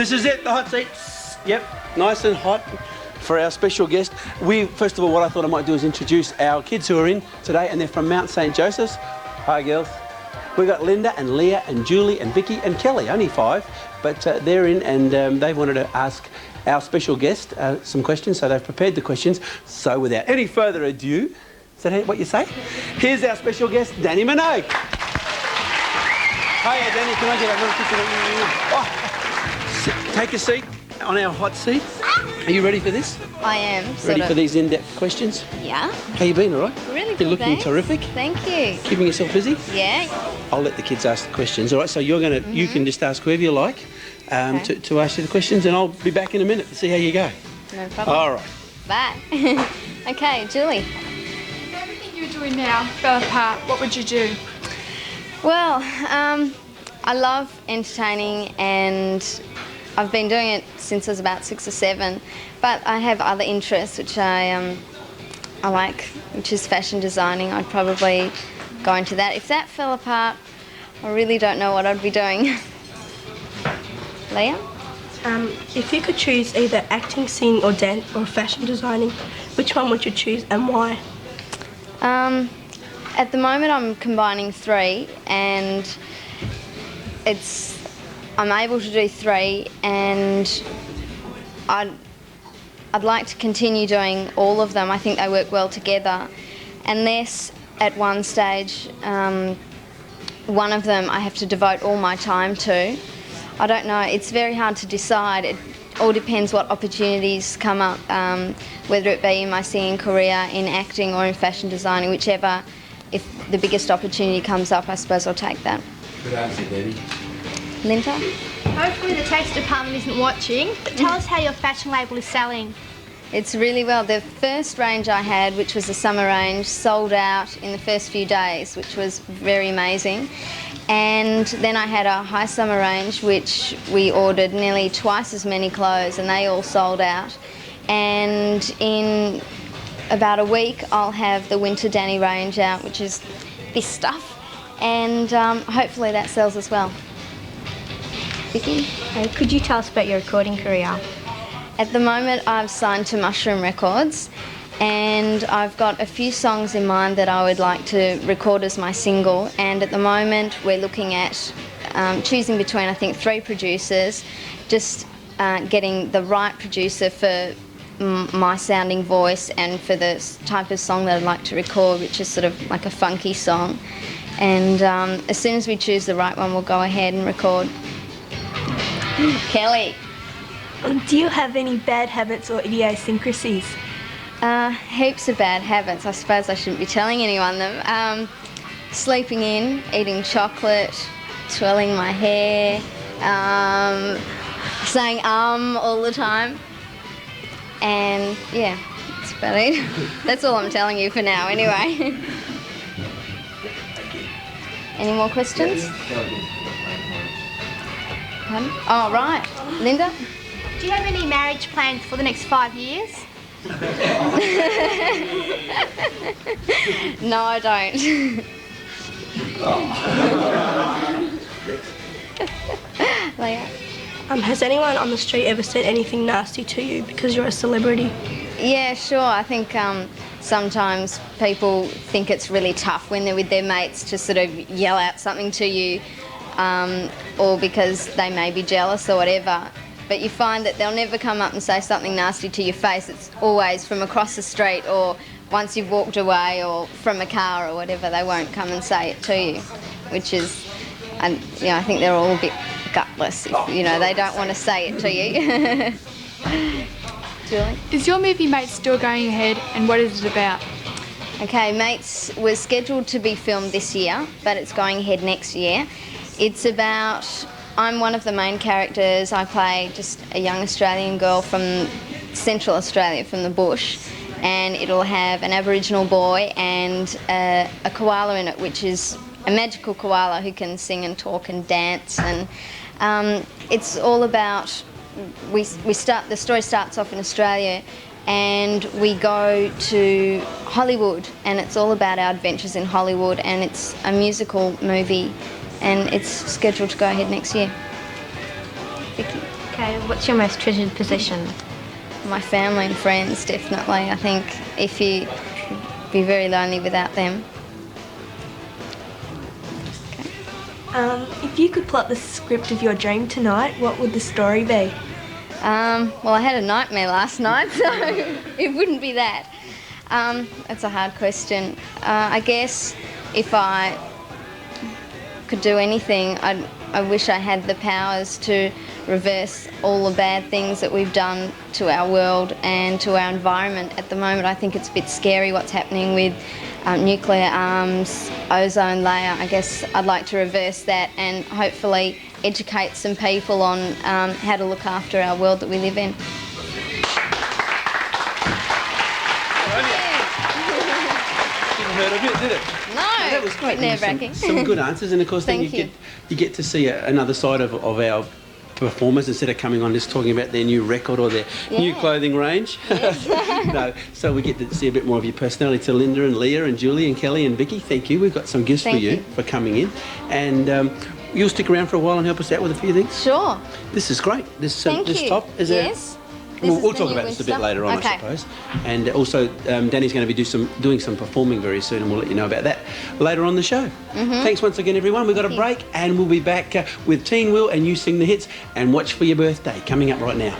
This is it, the hot seat. Yep, nice and hot for our special guest. First of all, what I thought I might do is introduce our kids who are in today, and they're from Mount St. Joseph's. Hi, girls. We've got Linda and Leah and Julie and Vicky and Kelly, only 5, but they're in, and they wanted to ask our special guest some questions, so they've prepared the questions. So without any further ado, is that what you say? Here's our special guest, Dannii Minogue. Hiya, Dannii, can I get a little picture? Take a seat on our hot seat. Are you ready for this? I am. Ready for these in-depth questions? Yeah. How you been, all right? Really good, You're looking thanks. terrific. Thank you. Keeping yourself busy? Yeah. I'll let the kids ask the questions, all right? So you're going to, you can just ask whoever you like to ask you the questions, and I'll be back in a minute to see how you go. No problem. All right. Bye. Okay, Julie. If everything you're doing now fell apart, what would you do? Well, I love entertaining, and I've been doing it since I was about 6 or 7, but I have other interests which I like, which is fashion designing. I'd probably go into that. If that fell apart, I really don't know what I'd be doing. Leah? If you could choose either acting, singing or dance or fashion designing, which one would you choose and why? At the moment I'm combining 3, and I'm able to do 3, and I'd like to continue doing all of them. I think they work well together, unless at one stage one of them I have to devote all my time to. I don't know, it's very hard to decide. It all depends what opportunities come up, whether it be in my singing career, in acting or in fashion designing, whichever. If the biggest opportunity comes up, I suppose I'll take that. Good answer, Dannii. Linda? Hopefully the taste department isn't watching, but tell us how your fashion label is selling. It's really well. The first range I had, which was a summer range, sold out in the first few days, which was very amazing. And then I had a high summer range, which we ordered nearly twice as many clothes, and they all sold out. And in about a week, I'll have the winter Dannii range out, which is this stuff, and hopefully that sells as well. Vicky? Could you tell us about your recording career? At the moment I've signed to Mushroom Records, and I've got a few songs in mind that I would like to record as my single, and at the moment we're looking at choosing between, I think, 3 producers, just getting the right producer for my sounding voice and for the type of song that I'd like to record, which is sort of like a funky song. And as soon as we choose the right one, we'll go ahead and record. Kelly? Do you have any bad habits or idiosyncrasies? Heaps of bad habits. I suppose I shouldn't be telling anyone them. Sleeping in, eating chocolate, twirling my hair, saying all the time. And yeah, that's about it. That's all I'm telling you for now anyway. Any more questions? Pardon? Oh, right. Linda? Do you have any marriage plans for the next 5 years? No, I don't. Leah? Has anyone on the street ever said anything nasty to you because you're a celebrity? Yeah, sure. I think sometimes people think it's really tough when they're with their mates to sort of yell out something to you, or because they may be jealous or whatever. But you find that they'll never come up and say something nasty to your face. It's always from across the street, or once you've walked away, or from a car or whatever. They won't come and say it to you, which is, I think they're all a bit gutless. They don't want to say it to you. Julie? Is your movie Mates still going ahead, and what is it about? Okay, Mates was scheduled to be filmed this year, but it's going ahead next year. It's about, I'm one of the main characters. I play just a young Australian girl from Central Australia, from the bush, and it'll have an Aboriginal boy and a koala in it, which is a magical koala who can sing and talk and dance. And it's all about, the story starts off in Australia, and we go to Hollywood, and it's all about our adventures in Hollywood, and it's a musical movie, and it's scheduled to go ahead next year. Vicky? Okay, what's your most treasured possession? My family and friends, definitely. I think if you'd be very lonely without them. If you could plot the script of your dream tonight, what would the story be? Well, I had a nightmare last night, so it wouldn't be that. That's a hard question. I guess if I could do anything, I wish I had the powers to reverse all the bad things that we've done to our world and to our environment. At the moment, I think it's a bit scary what's happening with nuclear arms, ozone layer. I guess I'd like to reverse that and hopefully educate some people on how to look after our world that we live in. Didn't hurt a bit, did it? No, That was great. nerve-wracking. Some good answers, and of course then Thank you. you get to see another side of our performers instead of coming on just talking about their new record or their new clothing range. No, so we get to see a bit more of your personality to Linda and Leah and Julie and Kelly and Vicky. Thank you. We've got some gifts for Thank you you. for coming in, and you'll stick around for a while and help us out with a few things. Sure. This is great. This Thank this you. top is Yes. We'll talk about this a bit later on, Okay. I suppose. And also, Danny's going to be doing some performing very soon, and we'll let you know about that later on the show. Thanks once again, everyone. We've got a break, and we'll be back with Teen Will and You Sing the Hits, and Watch for Your Birthday coming up right now.